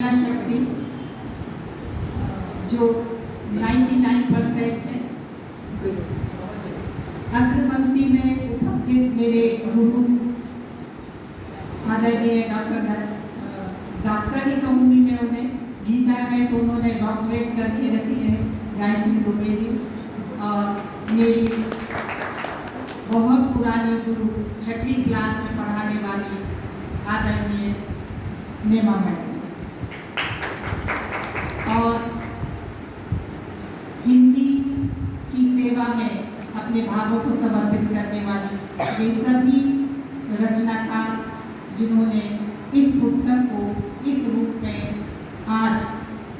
शक्ति जो 99% है। अग्रपंक्ति में उपस्थित मेरे गुरु आदरणीय डॉक्टर ही कहूँगी मैं उन्हें, गीता में तो उन्होंने डॉक्टरेट करके रखी है, गायत्री दुबे जी। और मेरी बहुत पुरानी गुरु 6वीं क्लास में पढ़ाने वाली आदरणीय नेमा मैडम, और हिंदी की सेवा में अपने भावों को समर्पित करने वाली वे सभी रचनाकार जिन्होंने इस पुस्तक को इस रूप में आज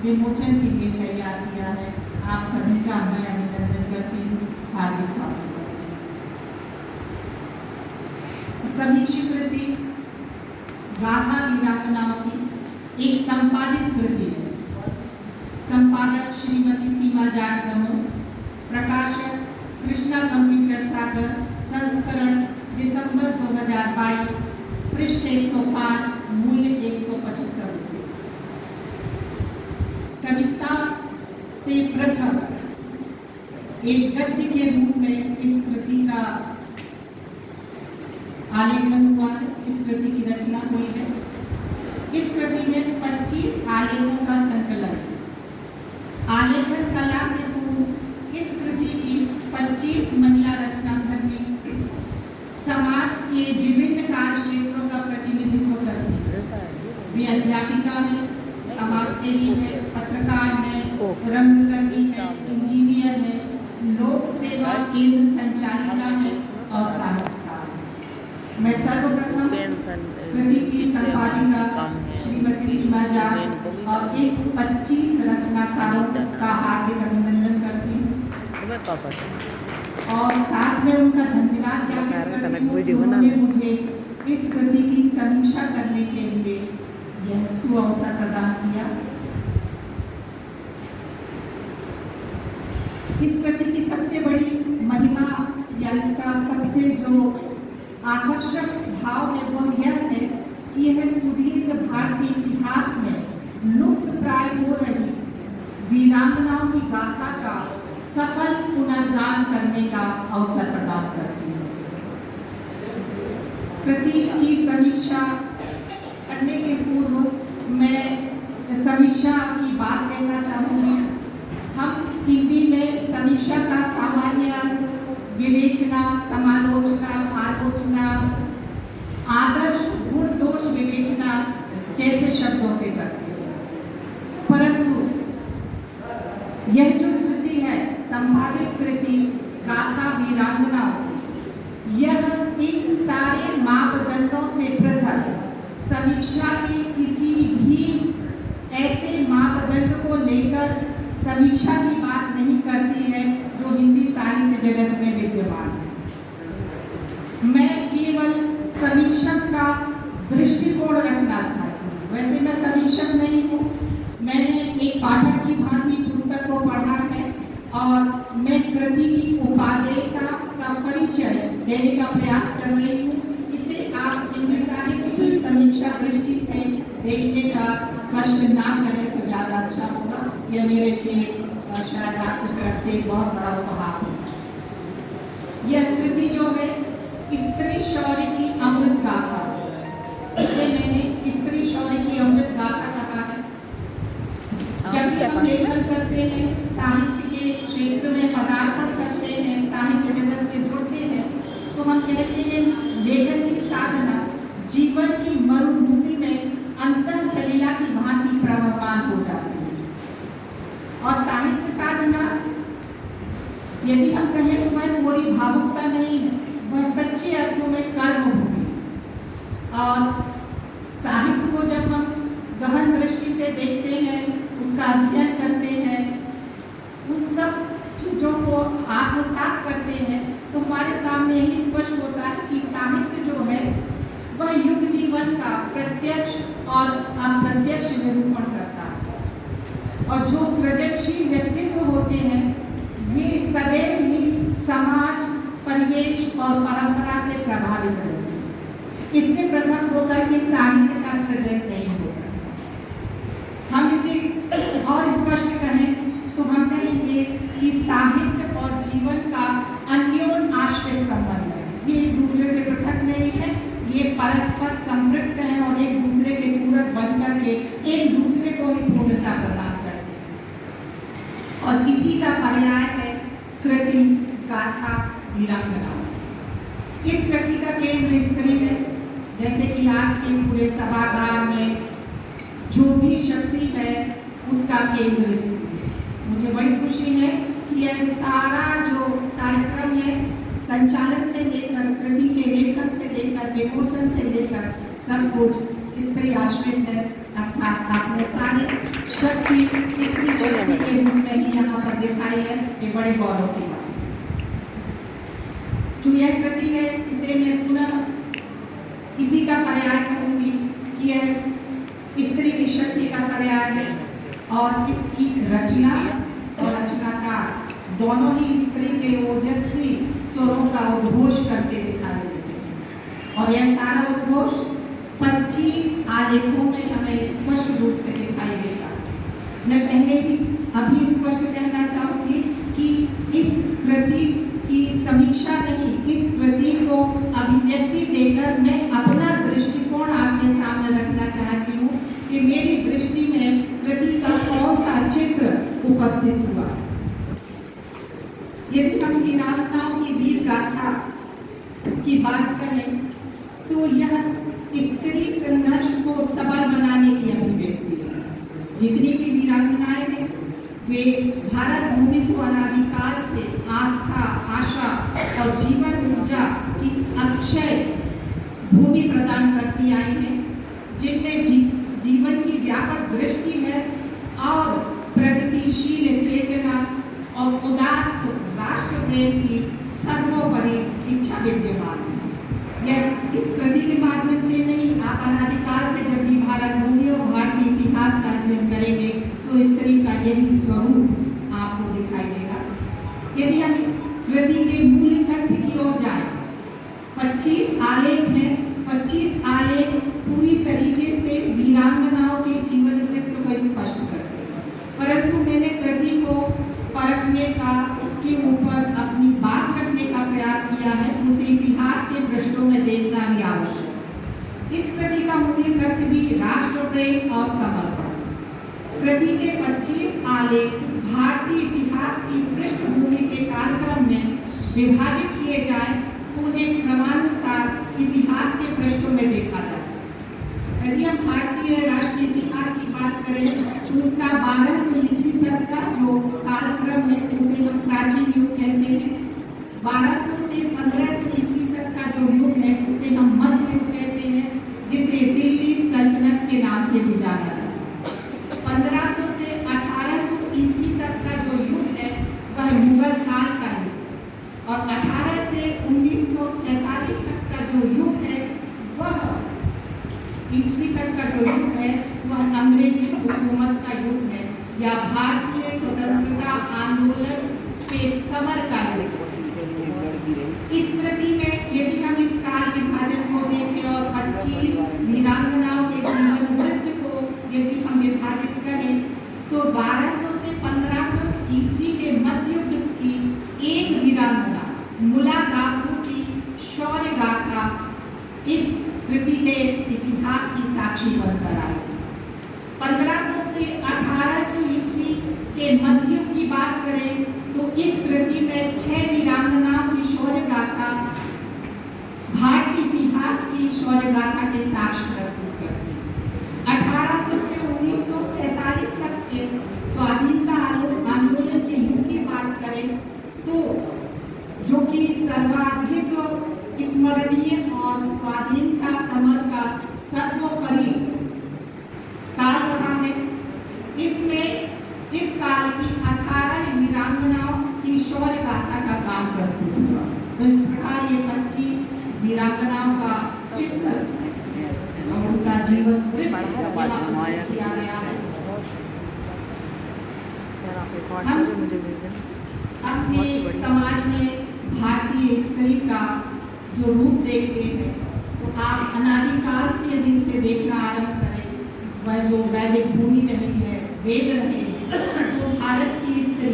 विमोचन के लिए तैयार किया है, आप सभी का मैं अभिनंदन करती हूँ, हार्दिक स्वागत। समीक्षित कृति गाथा वीरांगनाओं की एक संपादित कृति है। संपादक श्रीमती सीमा जाट दमो, प्रकाशक कृष्णा कंप्यूटर सागर, संस्करण दिसंबर 2022, पृष्ठ 105, मूल्य 175 रुपये। कविता से पृथक एक गद्य के रूप में इस कृति का आलेखन हुआ है, इस कृति की रचना हुई है। इस कृति में 25 आलेखों का संकलन है। आलेखन कला से पूर्व इस कृति की 25 महिला रचनाधर्मी समाज के विभिन्न कार्य क्षेत्रों का प्रतिनिधित्व करती है। वे अध्यापिका है, समाजसेवी है, पत्रकार है, रंगकर्मी है, इंजीनियर है, लोक सेवा केंद्र संचालिका है और साहित्यकार है। मैं सर्वप्रथम कृति की संपादिका श्रीमती सीमा जाट और एक 25 रचनाकारों का हार्दिक अभिनंदन करती हूँ और साथ में उनका धन्यवाद ज्ञापित करती हूँ कि उन्होंने मुझे इस कृति की समीक्षा करने के लिए यह सुअवसर प्रदान किया। इस कृति की सबसे बड़ी महिमा या इसका सबसे जो आकर्षक भाव है वो यह है कि यह सुदीर्घ भारतीय इतिहास में लुप्त प्राय हो रही वीरांगनाओं की गाथा का सफल पुनर्गान करने का अवसर प्रदान करती है। कृति की समीक्षा करने के पूर्व मैं समीक्षा की बात कहना चाहूँगी। हम हिंदी में समीक्षा का सामान्य अर्थ विवेचना, समालोचना, आलोचना, आदर्श, गुण दोष विवेचना जैसे शब्दों से करते हैं, परंतु यह जो कृति है संपादित कृति गाथा वीरांगनाओं की, यह इन सारे मापदंडों से पृथक समीक्षा के किसी भी ऐसे मापदंड को लेकर समीक्षा की बात नहीं करती है जो हिंदी साहित्य जगत में विद्यमान है। मैं केवल समीक्षक का दृष्टिकोण रखना चाहती हूँ। वैसे मैं समीक्षक नहीं हूँ, मैंने एक पाठक की भांति पुस्तक को पढ़ा है और मैं कृति की उपादेयता का परिचय देने का प्रयास कर रही हूँ। इसे आप हिंदी साहित्य की समीक्षा दृष्टि से देखने का कष्ट ना करें तो ज़्यादा अच्छा होगा। यह मेरे लिए शायद आपकी तरफ से बहुत बड़ा उपहार है। यह कृति जो है स्त्री शौर्य की अमृत गाथा, इसे मैंने स्त्री शौर्य की अमृत गाथा कहा है। जब भी हम लेखन करते हैं, साहित्य के क्षेत्र में पदार्पण करते हैं, साहित्य जगत से जुड़ते हैं, तो हम कहते हैं लेखन की साधना जीवन की मरुभूमि में अंतः सलीला की भांति प्रवहमान हो जाती है। और साहित्य साधना यदि हम कहें तो वह पूरी भावुकता नहीं है, वह सच्चे अर्थों में कर्म भूमि। और साहित्य को जब हम गहन दृष्टि से देखते हैं, उसका अध्ययन करते हैं, उन सब चीज़ों को आत्मसात करते हैं, तो हमारे सामने यही स्पष्ट होता है कि साहित्य जो है वह युग जीवन का प्रत्यक्ष और अप्रत्यक्ष निरूपण करता है। और जो सृजनशील व्यक्तित्व होते हैं वे सदैव ही समाज, परिवेश और परंपरा से प्रभावित रहते हैं। इससे पृथक होकर के साहित्य का सृजन नहीं हो सकता। साहित्य और जीवन का अन्योन आश्रित संबंध है। ये एक दूसरे से पृथक नहीं है, ये परस्पर संपृक्त है और एक दूसरे के पूरक बनकर के एक दूसरे को ही पूर्णता प्रदान करते हैं। और इसी का पर्याय है कृति, गाथा, वीरांगना। इस कृति का केंद्र स्त्री है, जैसे कि आज के पूरे सभागार में जो भी शक्ति है उसका केंद्र स्त्री है। मुझे बड़ी खुशी है कि यह सारा जो कार्यक्रम है, संचालन से लेकर कृति के लेखन से लेकर विमोचन से लेकर सब कुछ स्त्री आश्रित है। अर्थात आपने सारी शक्ति स्त्री शक्ति के रूप में ही यहाँ पर दिखाई है। ये बड़े गौरव की बात है। जो यह कृति है, इसे मैं पुनः इसी का पर्याय कहूँगी कि यह स्त्री की शक्ति का पर्याय है और इसकी रचना और रचनाकार दोनों ही स्त्री के ओजस्वी स्वरों का उद्घोष करके दिखाई देते हैं। और यह सारा उद्घोष 25 आलेखों में हमें स्पष्ट रूप से दिखाई देता है। मैं पहले भी अभी स्पष्ट कहना चाहूँगी कि इस कृति की समीक्षा नहीं, इस कृति को अभिव्यक्ति देकर मैं अपना दृष्टिकोण आपके सामने रखना चाहती हूँ कि मेरी दृष्टि में कृति का कौन सा चित्र उपस्थित हुआ। यदि हम वीरांगनाओं की वीर गाथा की बात करें तो यह स्त्री संघर्ष को सबल बनाने की अभिव्यक्ति है। जितनी भी वीरांगनाएं हैं वे भारत भूमि को अनादिकाल से आस्था, आशा और जीवन ऊर्जा की अक्षय भूमि प्रदान करती आई हैं, जिनमें जीवन की व्यापक दृष्टि है और प्रगतिशील चेतना और उदात्त राष्ट्र प्रेम की सर्वोपरि इच्छा विद्यमान है। यह इस कृति के माध्यम से नहीं, आप अनादिकाल से जब भी भारत भूमि और भारतीय इतिहास का अध्ययन करेंगे तो स्त्री का यही स्वरूप आपको दिखाई देगा। यदि हम इस कृति के मूल तथ्य की ओर जाएं, 25 आलेख हैं। 25 आलेख पूरी तरीके से वीरांगनाओं के जीवन वृत्त को स्पष्ट करते हैं, परंतु मैंने कृति को परखने का, उसके ऊपर अपनी बात रखने का प्रयास किया है। उसे इतिहास के पृष्ठों में देखना भी आवश्यक है। इस कृति का मूल तथ्य भी राष्ट्र प्रेम और समर्पण। कृति के 25 आलेख भारतीय इतिहास की पृष्ठभूमि के कालक्रम में विभाजित किए जाएं तो उन्हें क्रमानुसार इतिहास के पृष्ठों में देखा जा सकता है। यदि हम भारतीय राष्ट्रीय इतिहास की बात करें तो उसका 1200 ईस्वी तक का जो कालक्रम है उसे हम प्राचीन युग कहते हैं। 1200 से 1500 ईस्वी तक का जो युग है उसे हम मध्य युग कहते हैं, जिसे दिल्ली सल्तनत के नाम से भी जाना जाता है। 1500 से 1800 ईस्वी तक का जो युग है वह मुगल काल का युग और 18 से 1947 तक का जो युग है वह ईस्वी तक का जो युग है वह अंग्रेजी हुकूमत का युग है या भारतीय स्वतंत्रता आंदोलन के समर का युग। इस कृति में यदि हम इस काल विभाजन को देखें और 25 वीरांगनाओं के जीवन वृत्त को यदि हम विभाजित करें तो 1200 से 1500 ईस्वी के मध्य युग की एक वीरांगना मुला गाकू की शौर्य गाथा इस कृति के इतिहास की साक्षी बनकर आई। 1500 से 1800 ईस्वी के मध्य युग की बात करें तो इस कृति में 6 वीरांगनाओं की शौर्य गाथा भारतीय इतिहास की शौर्य गाथा के साक्ष्य प्रस्तुत करती है। 1800 से 1947 तक के स्वाधीनता आंदोलन के युग की बात करें तो जो कि सर्वाधिक स्मरणीय और स्वाधीनता समर का सर्वोपरि काल रहा है, इसमें इस काल की 18 वीरांगनाओं की शौर्य गाथा का काम प्रस्तुत हुआ। तो इस प्रकार ये 25 वीरांगनाओं का चित्र और उनका जीवन वृत्त किया गया है। हम अपने समाज में भारतीय स्त्री का जो रूप देखते हैं तो आप अनादिकाल से यदि इसे देखना आरंभ करें, वह जो वैदिक भूमि रही है, वेद रहे हैं, तो भारत की स्त्री,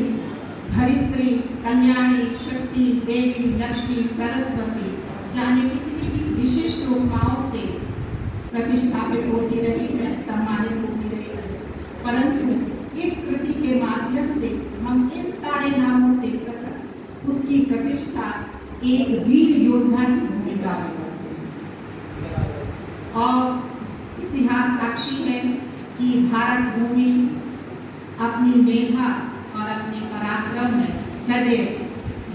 धरित्री, कल्याणी, शक्ति, देवी, लक्ष्मी, सरस्वती जाने कितनी भी विशिष्ट उपमाओं से प्रतिष्ठापित होती रही है, सम्मानित होती रही है। परंतु इस कृति के माध्यम से हम इन सारे नामों से पृथक उसकी प्रतिष्ठा एक वीर योद्धा की भूमिका में करते हैं। और इतिहास साक्षी है कि भारत भूमि अपनी मेधा और अपने पराक्रम में सदैव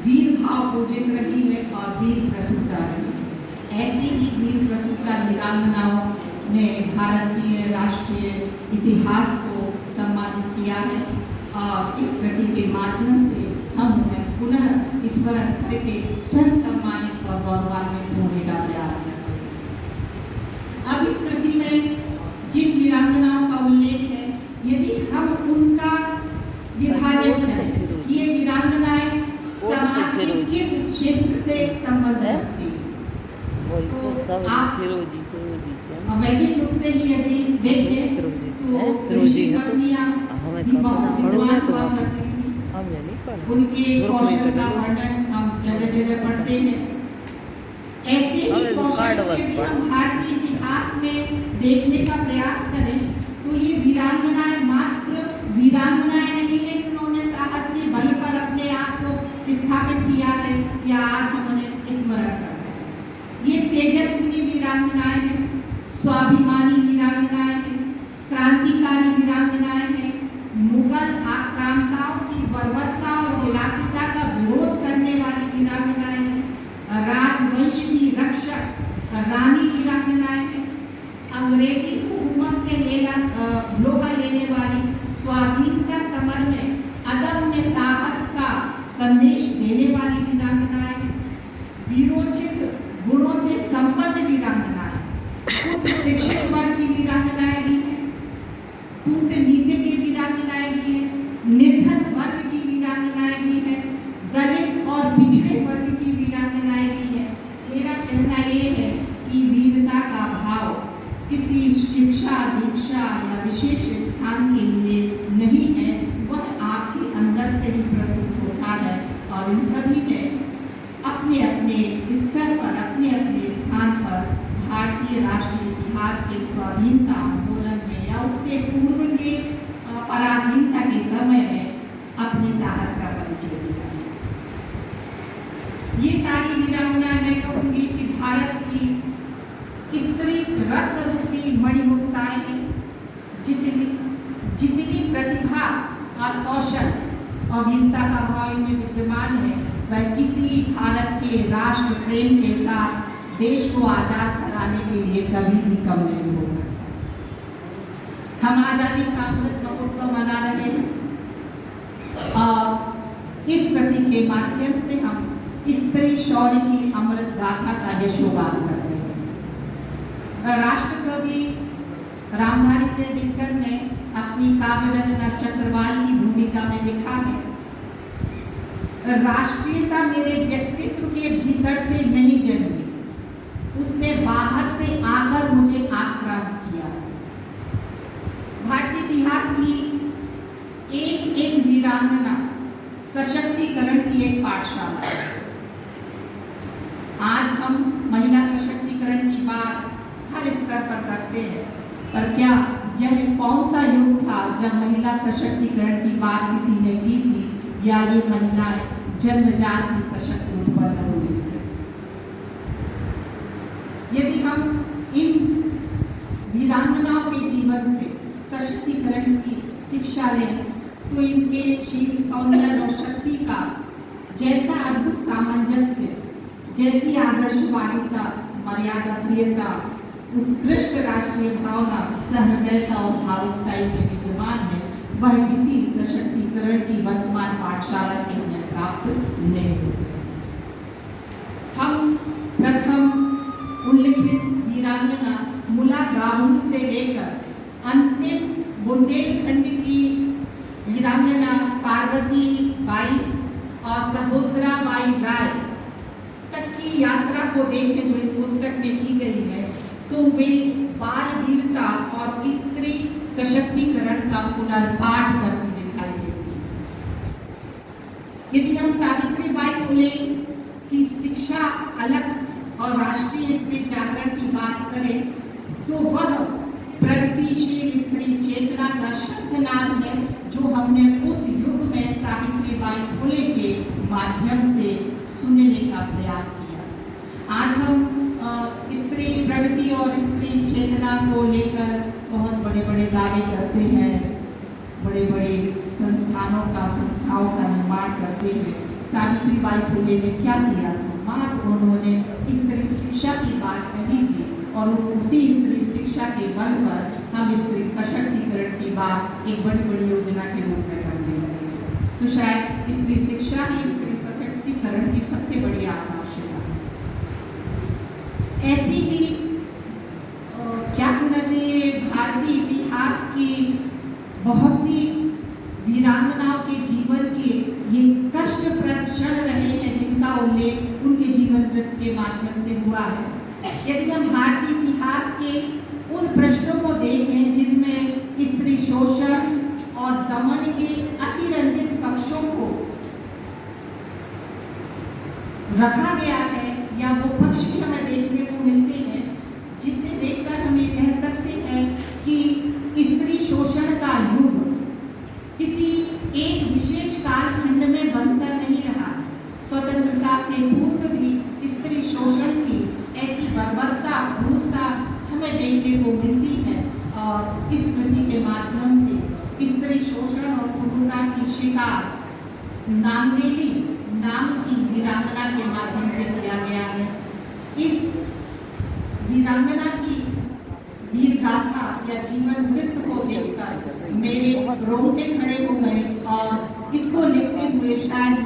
वीर भाव पूजित रही है और वीर प्रसूता रही है। ऐसी ही वीर प्रसूता वीरांगनाओं ने भारतीय राष्ट्रीय इतिहास को सम्मानित किया है और इस कृति के माध्यम से हम उन्हें पुनः स्मरण करके स्वयं सम्मानित और गौरवान्वित होने का प्रयास करते हैं। अब इस कृति में जिन वीरांगनाओं का उल्लेख है, यदि हम उनका विभाजन करें कि ये वीरांगनाएं समाज के किस क्षेत्र से संबंध रखती हैं, तो आप वैदिक युग से ही यदि देखें तो ऋषि पत्नियां भी बहुत विद्वान हुआ करती थी। उनके कौशल का वर्णन हम जगह जगह पढ़ते हैं। ऐसे ही कौशल यदि हम भारतीय इतिहास में देखने का प्रयास करें तो ये वीरांगनाएं मात्र वीरांगनाएं नहीं है कि उन्होंने साहस के बल पर अपने आप को स्थापित किया है या आज हम उन्हें स्मरण कर रहे हैं। ये तेजस्विनी वीरांगनाएं हैं, स्वाभिमानी वीरांगनाएं हैं, क्रांतिकारी वीरांगनाएं हैं, मुगल आक्रांताओं की बर्बरता और विलासिता का विरोध करने वाली वीरांगनाएं हैं, राजवंश की रक्षक रानी वीरांगनाएं हैं, अंग्रेजी हुकूमत से लोहा लेने वाली स्वाधीनता समर में अदम्य साहस का संदेश देने वाली वीरांगनाएं हैं, वीरोचित गुणों से संपन्न वीरांगनाएं, कुछ शिक्षित वर्ग की वीरांगनाएं भी हैं, कूटनीति की वीरांगनाएं भी हैं, निर्धन वर्ग की वीरांगनाएं भी हैं, दलित और पिछड़े वर्ग की वीरांगनाएं भी हैं। मेरा कहना ये है कि वीरता का भाव किसी शिक्षा, दीक्षा या विशेष स्थान के लिए नहीं है, वह आपके अंदर से ही प्रस्तुत होता है और इन सभी ने अपने अपने स्तर पर, अपने अपने स्थान पर भारतीय राष्ट्रीय इतिहास के स्वाधीनता आंदोलन में या उससे पूर्व के पराधीनता के समय में अपने साहस का परिचय दिया। ये सारी वीरांगनाएं मैं कहूँगी कि भारत की स्त्री रत्न रूपी मणिमुक्ताएं हैं। जितनी प्रतिभा और कौशल और वीरता का भाव इनमें विद्यमान है, वह किसी भारत के राष्ट्र प्रेम के साथ देश को आजाद कराने के लिए कभी भी कम नहीं हो सकता। हम आजादी का अमृत महोत्सव मना रहे हैं और इस कृति के माध्यम से हम स्त्री शौर्य की अमृत गाथा का यशोगान करते हैं। राष्ट्र कवि रामधारी सिंह दिनकर ने अपनी काव्य रचना चक्रवाल की भूमिका में लिखा है, राष्ट्रीयता मेरे व्यक्तित्व के भीतर से नहीं जन्मी, उसने बाहर से आकर मुझे आक्रांत किया। भारतीय इतिहास की एक एक वीरांगना सशक्तिकरण की एक पाठशाला है। आज हम महिला सशक्तिकरण की बात हर स्तर पर करते हैं, पर क्या यह कौन सा युग था जब महिला सशक्तिकरण की बात किसी ने की थी, या ये महिलाएं जन्मजात ही सशक्त उत्पन्न हुई? यदि हम इन वीरांगनाओं के जीवन से सशक्तिकरण की शिक्षा लें तो इनके शील, सौंदर्य और शक्ति का जैसा अद्भुत सामंजस्य, जैसी आदर्शवादिता, मर्यादा प्रियता, उत्कृष्ट राष्ट्रीय भावना, सहृदयता और भावुकता में विद्यमान है, वह किसी सशक्तिकरण की वर्तमान पाठशाला से हमें प्राप्त नहीं हो सकती। हम प्रथम उल्लिखित वीरांगना मुला गाभरू से लेकर अंतिम बुंदेलखंड की वीरांगना पार्वती बाई और सहोदरा बाई राय तक की यात्रा को देखें जो इस पुस्तक में की गई है, तो वे बाल वीरता और स्त्री सशक्तिकरण का पुनर्पाठ करती दिखाई देती है। यदि हम सावित्रीबाई फुले की शिक्षा अलग और राष्ट्रीय स्त्री जागरण की बात करें तो वह प्रगतिशील स्त्री चेतना का शंखनाद है जो हमने उस युग में सावित्रीबाई फुले के माध्यम से सुनने का प्रयास किया। आज हम स्त्री प्रगति और स्त्री चेतना को लेकर बहुत बड़े बड़े दावे करते हैं, बड़े बड़े संस्थाओं का निर्माण करते हैं। सावित्रीबाई फुले ने क्या किया था? मात्र उन्होंने स्त्री शिक्षा की बात कही थी और उसी स्त्री शिक्षा के बल पर हम स्त्री सशक्तिकरण की बात एक बड़ी बड़ी योजना के रूप में करने लगे। तो शायद स्त्री शिक्षा ही स्त्री सशक्तिकरण की सबसे बड़ी आधारशिला है। ऐसी ही क्या कहना चाहिए, भारतीय इतिहास की बहुत सी वीरांगनाओं के जीवन के ये कष्टप्रद क्षण रहे हैं जिनका उल्लेख उनके जीवन वृत्त के माध्यम से हुआ है। यदि हम भारतीय इतिहास के उन पृष्ठों को देखें जिनमें स्त्री शोषण और दमन के अतिरंजित पक्षों को रखा गया है या वो पक्ष भी हमें देखने को मिलते हैं, जिसे देखकर हम ये कह सकते हैं कि स्त्री शोषण का युग किसी एक विशेष कालखंड में बनकर नहीं रहा। स्वतंत्रता से पूर्व भी स्त्री शोषण की ऐसी बर्बरता, क्रूरता हमें देखने को मिलती है और इस कृति के माध्यम से स्त्री शोषण और क्रूरता की शिकार नांगेली नाम की वीरांगना के माध्यम से किया गया है। इस वीरांगना की वीर गाथा या जीवन वृत्त को देखकर मेरे रोंगटे खड़े हो गए और इसको लिखते हुए शायद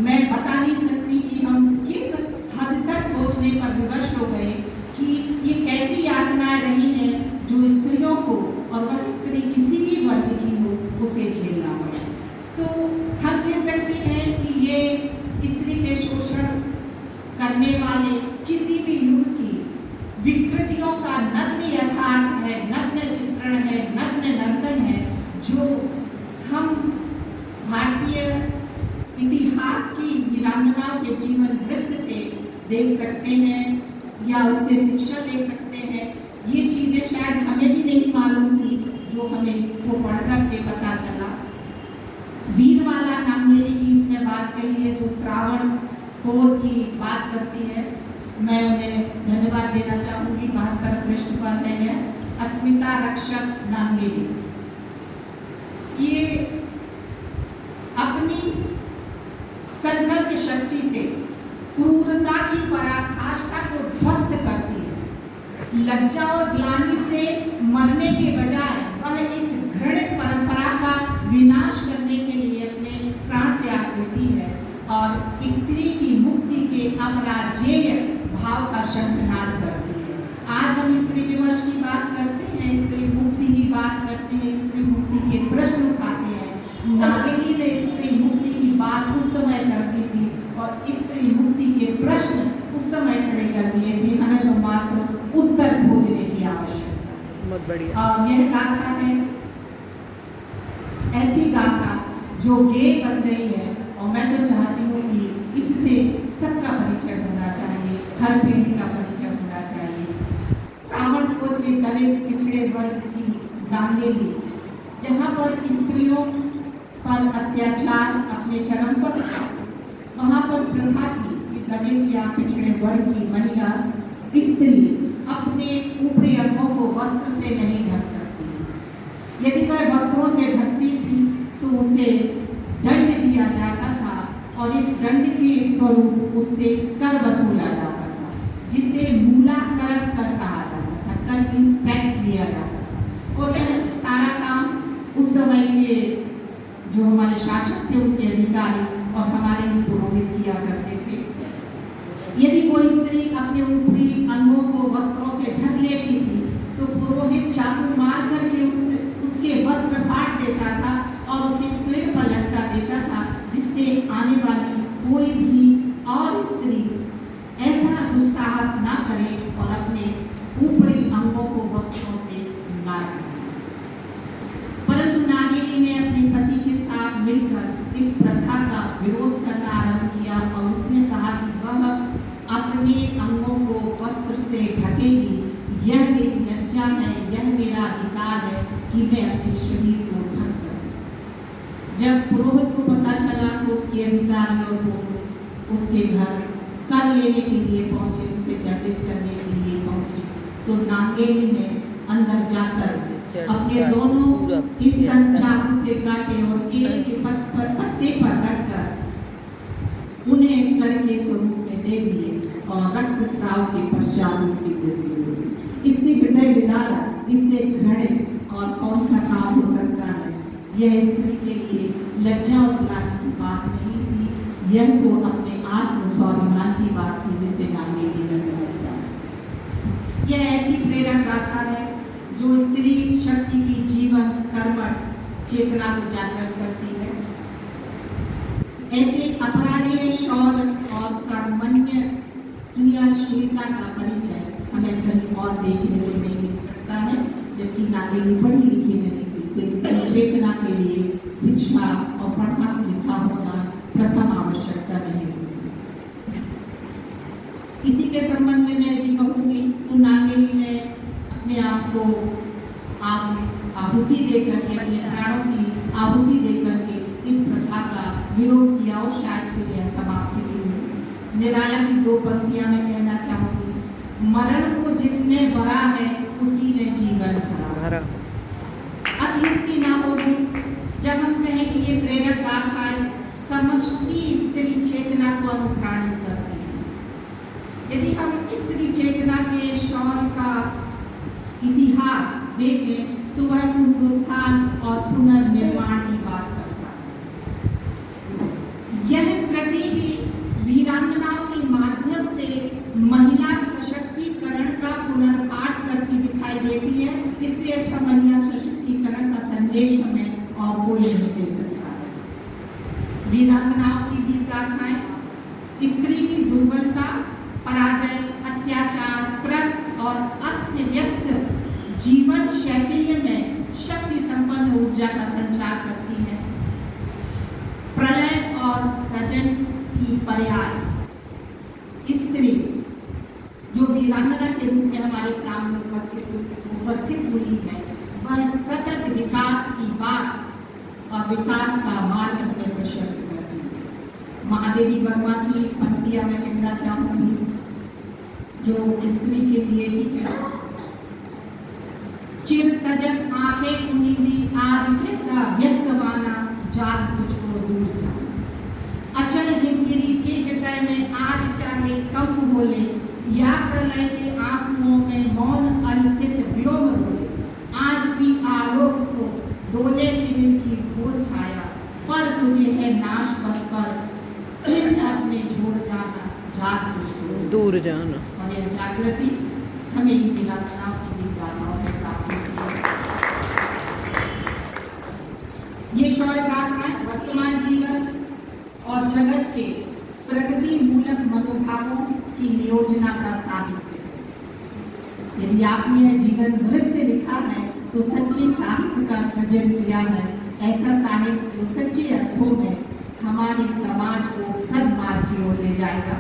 मैं बता नहीं सकती कि हम किस हद तक सोचने पर विवश हो गए कि ये कैसी यातनाएं रही हैं जो स्त्रियों को, और वह स्त्री किसी भी वर्ग की हो, उसे झेलना पड़ा। तो हम कह सकते हैं कि ये स्त्री के शोषण करने वाले किसी भी युग की विकृतियों का नग्न यथार्थ है, नग्न चित्रण है, नग्न नर्तन है, जो हम भारतीय इतिहास की वीरांगनाओं के जीवन वृत्त से देख सकते हैं या उससे शिक्षा ले सकते हैं। ये चीजें शायद हमें भी नहीं मालूम थी जो हमें इसको पढ़कर के पता चला। वीरवाला नांगेली की इसमें बात कही है जो त्रावणकोर की बात करती है। मैं उन्हें धन्यवाद देना चाहूंगी। 72 पृष्ठ पर है अस्मिता रक्षक नांगेली। ये अपनी संकल्प शक्ति से क्रूरता की पराकाष्ठा को ध्वस्त करती है। लज्जा और ग्लानि से मरने के बजाय वह इस घृणित परंपरा का विनाश करने के लिए अपने प्राण त्याग देती है और स्त्री की मुक्ति के अमराजेय भाव का शंखनाद करती है। आज हम स्त्री विमर्श की बात करते हैं, स्त्री मुक्ति की बात करते हैं, स्त्री मुक्ति के प्रश्न उठाते हैं। नांगेली ने स्त्री मुक्ति की बात उस समय कर दी थी और स्त्री मुक्ति के प्रश्न उस समय खड़े कर दिए थे। हमें तो मात्र उत्तर खोजने की आवश्यकता। बहुत बढ़िया। और यह गाथा है, ऐसी गाथा जो गे बन गई है और मैं तो चाहती हूँ कि इससे सबका परिचय होना चाहिए, हर पीढ़ी का परिचय होना चाहिए। त्रावणकोर के दलित पिछड़े वर्ग की नांगेली, जहाँ पर स्त्रियों पर अत्याचार अपने चरम पर था, वहाँ पर प्रथा थी कि दलित या पिछड़े वर्ग की महिला स्त्री अपने ऊपरी अंगों को वस्त्र से नहीं ढक सकती। यदि वह वस्त्रों से ढकती थी तो उसे दंड दिया जाता था और इस दंड के स्वरूप उससे कर वसूला जाता था, जिसे मूला कर कहा जाता था। कर मीन्स टैक्स लिया जाता था और यह सारा काम उस समय के जो हमारे शासक थे, उनके अधिकारी और हमारे भी पुरोहित किया करते थे। यदि कोई स्त्री अपने ऊपरी अंगों को वस्त्रों से ढक लेती थी तो पुरोहित चाकू मार करके उसके वस्त्र फाड़ देता था और उसे पेड़ पर लटका देता था, जिससे आने वाली कोई भी और स्त्री ऐसा दुस्साहस ना करे और अपने ऊपरी अंगों को वस्त्रों से ना ढके। परंतु नांगेली ने अपने पति के साथ मिलकर इस प्रथा का विरोध करना आरंभ किया और उसने कहा कि वह अपने अंगों को वस्त्र से ढकेगी। यह मेरी लज्जा है, यह मेरा अधिकार है कि मैं अपने शरीर को ढक सकूं। जब पुरोहित को पता चला तो उसके अधिकारी और लोग उसके घर कर लेने के लिए पहुंचे, उसे दंडित करने के लिए पहुंचे। तो नांगेली ने अंदर जाकर अपने दोनों स्तन चाकू से काटे और केले के पत्ते पर रखकर उन्हें कर के स्वरूप में दे दिए और रक्तस्राव के पश्चात उसकी मृत्यु हुई। इससे हृदय विदारक, इससे घृणित और कौन सा काम हो सकता है। यह स्त्री के लिए लज्जा और ग्लानि की बात नहीं थी, यह तो अपने आत्म स्वाभिमान की बात थी जिसे नांगेली ने बताया। यह ऐसी प्रेरक गाथा है जो स्त्री शक्ति की जीवन कर्मठ चेतना को जागृत करती है। ऐसे अपराजेय शौर्य और कर्मण्य क्रियाशीलता का परिचय हमें कहीं और देखने को नहीं मिल सकता है, जबकि नांगेली पढ़ी लिखी नहीं थी। तो स्त्री चेतना के लिए शिक्षा और पढ़ा लिखा होना प्रथम आवश्यकता नहीं होती। इसी के संबंध में मैं भी कहूँगी तो नांगेली ने अपने आप को आहुति देकर के, अपने प्राणों की आहुति देकर के इस प्रथा का विरोध किया और शायद फिर यह समाप्ति की हुई। निराला की दो पंक्तियां मैं कहना चाहूंगी। मरण को जिसने भरा है उसी ने जीवन भरा। अतियुक्ति ना होगी जब हम कहें कि ये प्रेरक गाथाएं समष्टि स्त्री चेतना को अनुप्राणित करती हैं। यदि हम स्त्री चेतना के शौर्य का इतिहास देखें तो वह पुनरुत्थान और पुनर्निर्माण की बात करता है। यह कृति ही वीरांगनाओं के माध्यम से महिला सशक्तिकरण का पुनर्पाठ करती दिखाई देती है। इससे अच्छा महिला सशक्तिकरण का संदेश हमें और कोई नहीं दे सकता है। वीरांगनाओं की वीर गाथाएं स्त्री की दुर्बलता, पराजय, अत्याचार, त्रस्त और अस्त व्यस्त जीवन शैली में शक्ति संपन्न ऊर्जा का संचार करती है। प्रलय और सजन की पर्याय स्त्री जो वीरांगना के रूप में हमारे सामने उपस्थित हुई है, वह सतत विकास की बात और विकास का मार्ग हमें प्रशस्त करती है। महादेवी वर्मा की पंक्तियां मैं कहना चाहूंगी जो स्त्री के लिए ही है। चिर सजन आंखें कुनीदी आज कैसा व्यस्तवाना, जाग तुझको दूर जाना। अचल हिमगिरी के हृदय में आज चाहे कम बोले, या प्रलय के आंसुओं में मौन अनिश्चित व्योम रोले। आज भी आलोक को डोले तिमिर की घोर छाया, पर तुझे है नाश पथ पर चिन्ह अपने छोड़ जाना, जाग तुझको दूर जाना। और यह जागृति हमें इन वीरांगनाओं की गाथाओं से प्राप्त होती है। ये शौर्य गाथाएं वर्तमान जीवन और जगत के प्रगति मूलक मनोभावों की नियोजना का साहित्य है। यदि आपने यह जीवन नृत्य लिखा है तो सच्चे साहित्य का सृजन किया है। ऐसा साहित्य जो सच्चे अर्थों में हमारे समाज को सद्मार्ग की ओर ले जाएगा।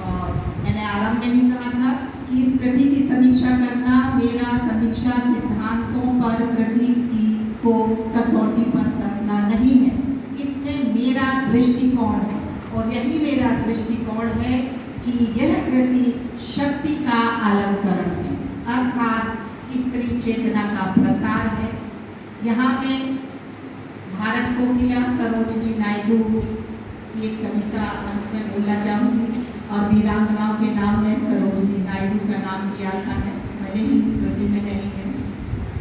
और मैंने आरंभ में ही कहा था कि इस कृति की समीक्षा करना मेरा समीक्षा सिद्धांतों पर कृति की को कसौटी पर कसना नहीं है। इसमें मेरा दृष्टिकोण है और यही मेरा दृष्टिकोण है कि यह कृति शक्ति का अलंकरण है, अर्थात स्त्री चेतना का प्रसार है। यहाँ पे भारत कोकिला सरोजिनी नायडू की एक कविता अंत में बोलना चाहूँगी और वीरांगनाओं के नाम में सरोजिनी नायडू का नाम दिया था है, भले ही स्मृति में नहीं है।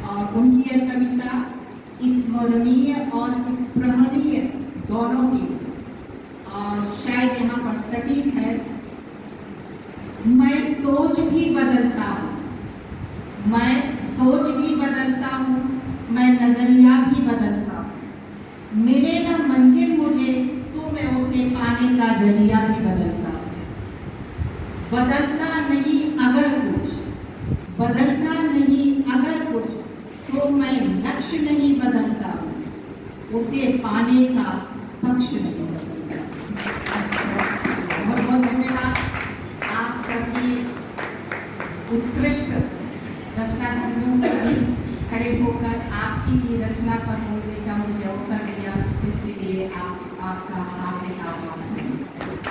और उनकी यह कविता स्मरणीय और स्पृहणीय दोनों की और शायद यहाँ पर सटीक है। मैं सोच भी बदलता हूँ, मैं सोच भी बदलता हूँ, मैं नजरिया भी बदलता हूँ। मिले न मंजिल मुझे तो मैं उसे पाने का जरिया भी बदलता हूँ। बदलता नहीं अगर कुछ, बदलता नहीं अगर कुछ, तो मैं लक्ष्य नहीं बदलता हूँ। उसे पाने का पक्ष नहीं। बहुत बहुत धन्यवाद। आप सभी उत्कृष्ट रचनाधर्मियों के बीच खड़े होकर आपकी भी रचना पर बोलने का मुझे अवसर दिया, इसके लिए आपका हार्दिक आभार।